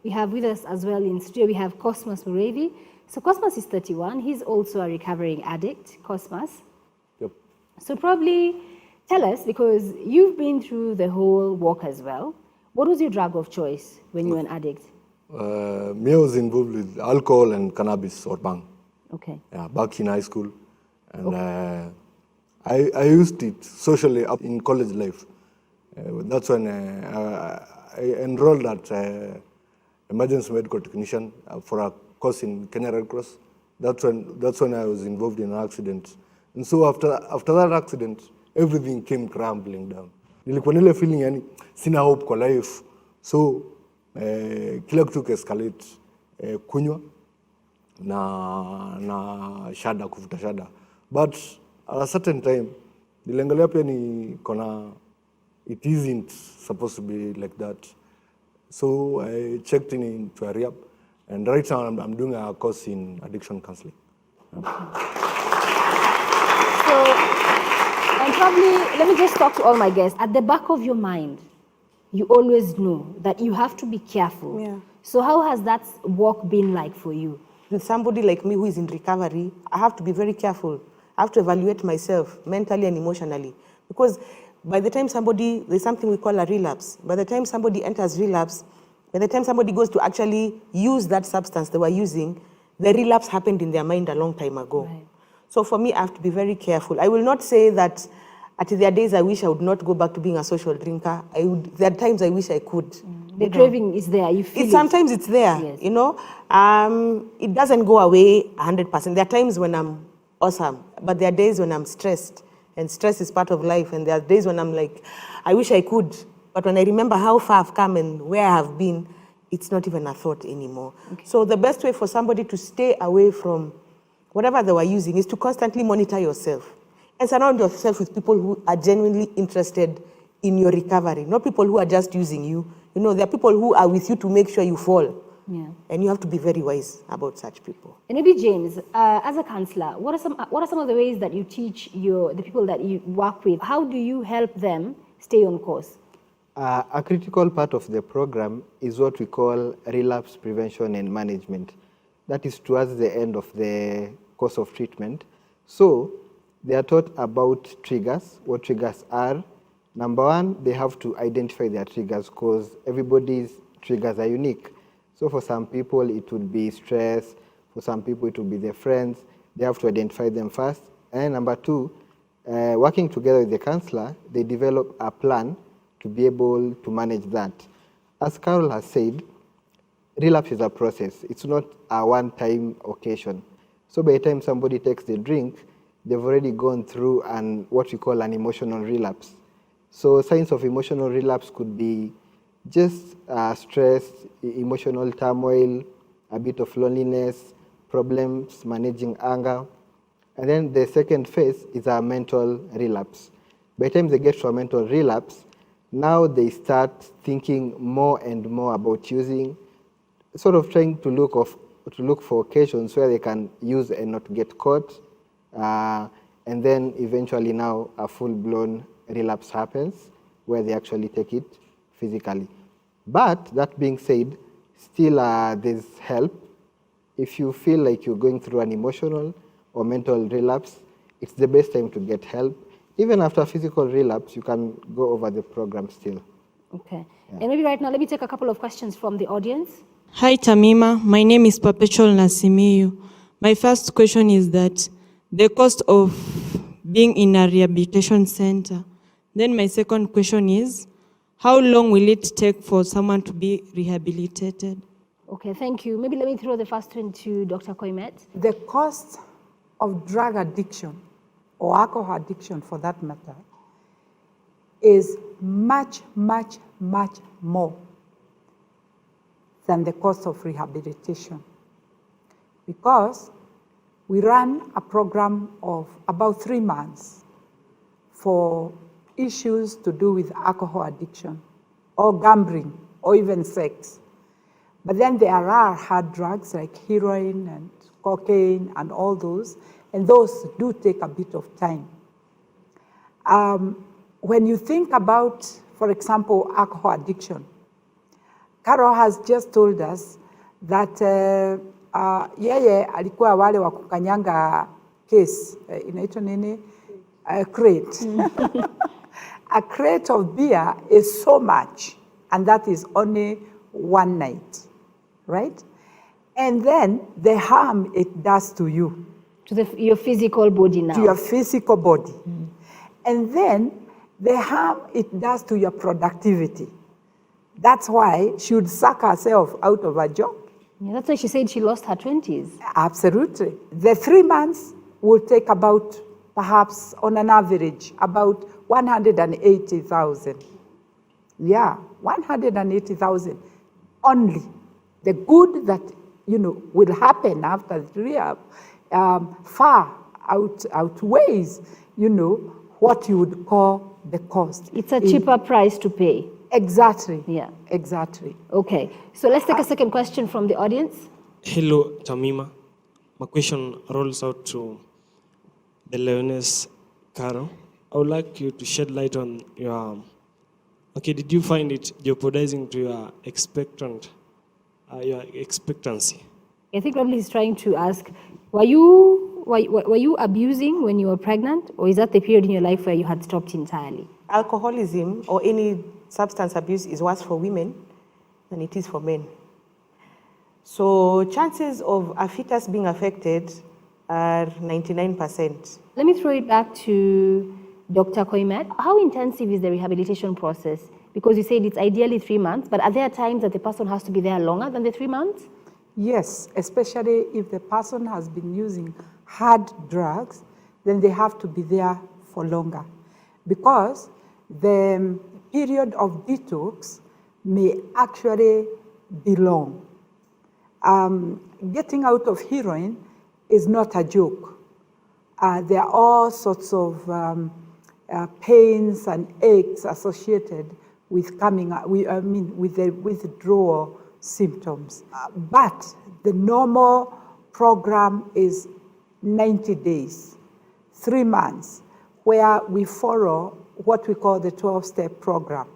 We have with us as well in studio, we have Cosmas Murevi. So Cosmas is 31. He's also a recovering addict, Cosmas. Yep. So probably tell us, because you've been through the whole walk as well, what was your drug of choice when you were an addict? Me, I was involved with alcohol and cannabis or bang. Okay. Yeah, back in high school. And I used it socially up in college life. That's when I enrolled at emergency medical technician for a course in Kenya Red Cross. That's when I was involved in an accident. And so after that accident, everything came crumbling down. Nilikuwa nile feeling yani sina hope kwa life. So kila kitu escalate, kunywa na shada, kuvuta shada. But at a certain time, niliangalia pia ni kona it isn't supposed to be like that. So I checked into a rehab, and right now I'm doing a course in addiction counseling. So, and probably, let me just talk to all my guests. At the back of your mind, you always know that you have to be careful. Yeah. So how has that walk been like for you? With somebody like me who is in recovery, I have to be very careful. I have to evaluate myself mentally and emotionally. Because by the time there's something we call a relapse. By the time somebody enters relapse, by the time somebody goes to actually use that substance they were using, the relapse happened in their mind a long time ago. Right. So for me, I have to be very careful. I will not say that there are days I wish I would not go back to being a social drinker. There are times I wish I could. The craving is there, you feel it. Sometimes it's there, Yes. you know. It doesn't go away 100%. There are times when I'm awesome, but there are days when I'm stressed, and stress is part of life. And there are days when I'm like, I wish I could, but when I remember how far I've come and where I have been, it's not even a thought anymore. Okay. So the best way for somebody to stay away from whatever they were using is to constantly monitor yourself and surround yourself with people who are genuinely interested in your recovery, not people who are just using you. You know, there are people who are with you to make sure you fall. Yeah. And you have to be very wise about such people. And maybe James, as a counselor, what are some of the ways that you teach the people that you work with? How do you help them stay on course? A critical part of the program is what we call relapse prevention and management. That is towards the end of the course of treatment. So they are taught about triggers, what triggers are. Number one, they have to identify their triggers because everybody's triggers are unique. So for some people, it would be stress. For some people, it would be their friends. They have to identify them first. And number two, working together with the counselor, they develop a plan to be able to manage that. As Carol has said, relapse is a process. It's not a one-time occasion. So by the time somebody takes the drink, they've already gone through what we call an emotional relapse. So signs of emotional relapse could be just stress, emotional turmoil, a bit of loneliness, problems managing anger. And then the second phase is a mental relapse. By the time they get to a mental relapse, now they start thinking more and more about using, sort of trying to look for occasions where they can use and not get caught. And then eventually now a full-blown relapse happens where they actually take it physically. But that being said, still there's help. If you feel like you're going through an emotional or mental relapse, it's the best time to get help. Even after physical relapse, you can go over the program still. Okay. Yeah. And maybe right now, let me take a couple of questions from the audience. Hi, Tamima. My name is Perpetual Nasimiyu. My first question is that the cost of being in a rehabilitation center. Then my second question is, how long will it take for someone to be rehabilitated? Okay, thank you. Maybe let me throw the first one to Dr. Koimet. The cost of drug addiction, or alcohol addiction for that matter, is much, much, much more than the cost of rehabilitation. Because we ran a program of about 3 months for issues to do with alcohol addiction, or gambling, or even sex. But then there are hard drugs like heroin and cocaine and all those, and those do take a bit of time. When you think about, for example, alcohol addiction, Carol has just told us that yeye alikuwa wale wa kukanyanga case, inaitwa nini? Crate. A crate of beer is so much, and that is only one night, right? And then the harm it does to you. To your physical body now. To your physical body. And then the harm it does to your productivity. That's why she would suck herself out of a job. Yeah, that's why she said she lost her 20s. Absolutely. The 3 months will take about, perhaps on an average, about 180,000. Yeah, 180,000 only. The good that, will happen after the rehab far outweighs, what you would call the cost. It's a cheaper price to pay. Exactly. Yeah. Exactly. Okay. So let's take a second question from the audience. Hello, Tamima. My question rolls out to the Leoness Carol. I would like you to shed light on your. Okay, did you find it jeopardizing to your expectancy? I think probably he's trying to ask, were you abusing when you were pregnant, or is that the period in your life where you had stopped entirely? Alcoholism or any substance abuse is worse for women than it is for men. So chances of a fetus being affected are 99%. Let me throw it back to Dr. Koimet. How intensive is the rehabilitation process? Because you said it's ideally 3 months, but are there times that the person has to be there longer than the 3 months? Yes, especially if the person has been using hard drugs, then they have to be there for longer. Because the period of detox may actually be long. Getting out of heroin is not a joke. There are all sorts of pains and aches associated with with the withdrawal symptoms. But the normal program is 90 days, 3 months, where we follow what we call the 12-step program.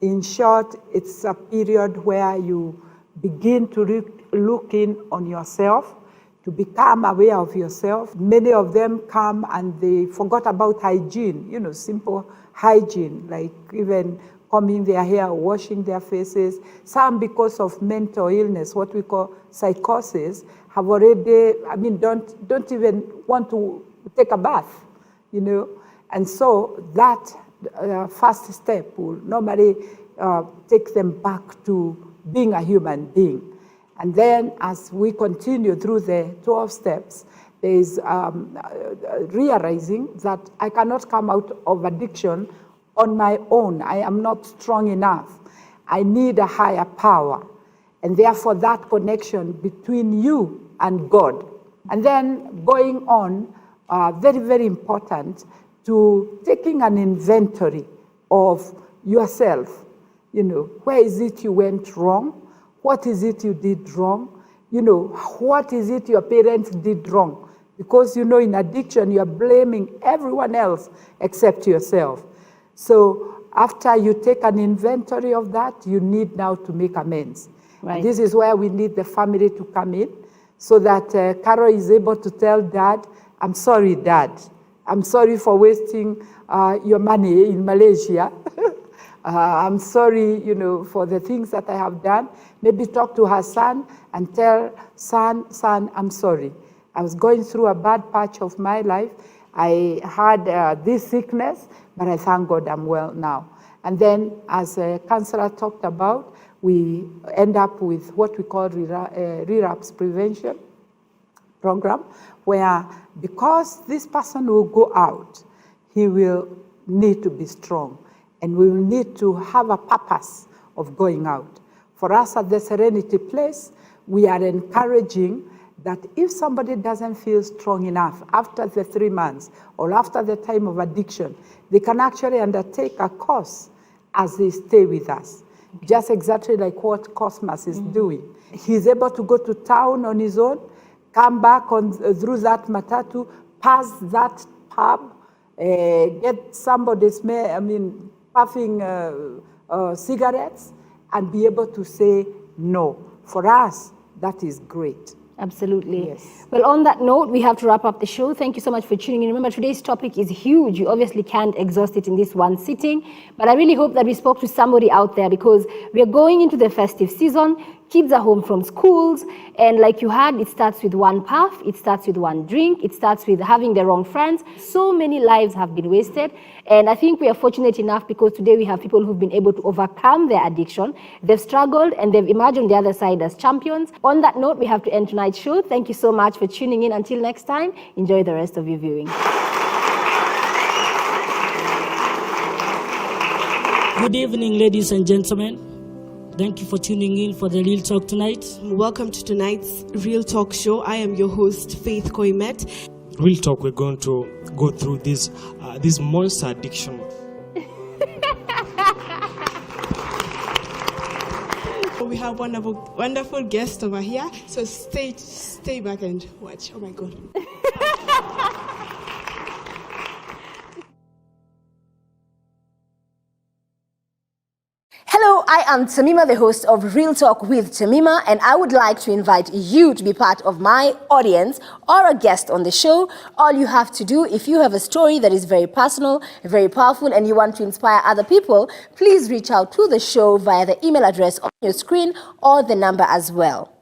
In short, it's a period where you begin to look in on yourself, to become aware of yourself. Many of them come and they forgot about hygiene, simple hygiene, like even combing their hair, washing their faces. Some, because of mental illness, what we call psychosis, have already, don't even want to take a bath, And so that first step will normally take them back to being a human being. And then as we continue through the 12 steps, there is realizing that I cannot come out of addiction on my own. I am not strong enough. I need a higher power. And therefore that connection between you and God. And then going on, very, very important, to taking an inventory of yourself. Where is it you went wrong? What is it you did wrong? What is it your parents did wrong? Because, in addiction, you're blaming everyone else except yourself. So after you take an inventory of that, you need now to make amends. Right. This is where we need the family to come in so that Carol is able to tell Dad, I'm sorry, Dad. I'm sorry for wasting your money in Malaysia. I'm sorry, for the things that I have done. Maybe talk to her son and tell son, I'm sorry. I was going through a bad patch of my life. I had this sickness, but I thank God I'm well now. And then, as a counselor talked about, we end up with what we call relapse prevention program, where because this person will go out, he will need to be strong. And we will need to have a purpose of going out. For us at the Serenity Place, we are encouraging that if somebody doesn't feel strong enough after the 3 months or after the time of addiction, they can actually undertake a course as they stay with us. Just exactly like what Cosmas is doing. He's able to go to town on his own, come back through that matatu, pass that pub, get somebody puffing cigarettes, and be able to say no. For us, that is great. Absolutely. Yes. Well, on that note, we have to wrap up the show. Thank you so much for tuning in. Remember, today's topic is huge. You obviously can't exhaust it in this one sitting, but I really hope that we spoke to somebody out there, because we are going into the festive season. Kids are home from schools, and like you had, it starts with one puff, it starts with one drink, it starts with having the wrong friends. So many lives have been wasted, and I think we are fortunate enough because today we have people who've been able to overcome their addiction. They've struggled and they've emerged on the other side as champions. On that note, we have to end tonight's show. Thank you so much for tuning in. Until next time, enjoy the rest of your viewing. Good evening, ladies and gentlemen. Thank you for tuning in for the Real Talk tonight. Welcome to tonight's Real Talk show. I am your host, Faith Koimet. Real Talk, we're going to go through this monster addiction. We have wonderful guests over here. So stay back and watch. Oh my God. Hello, I am Tamima, the host of Real Talk with Tamima, and I would like to invite you to be part of my audience or a guest on the show. All you have to do, if you have a story that is very personal, very powerful, and you want to inspire other people, please reach out to the show via the email address on your screen or the number as well.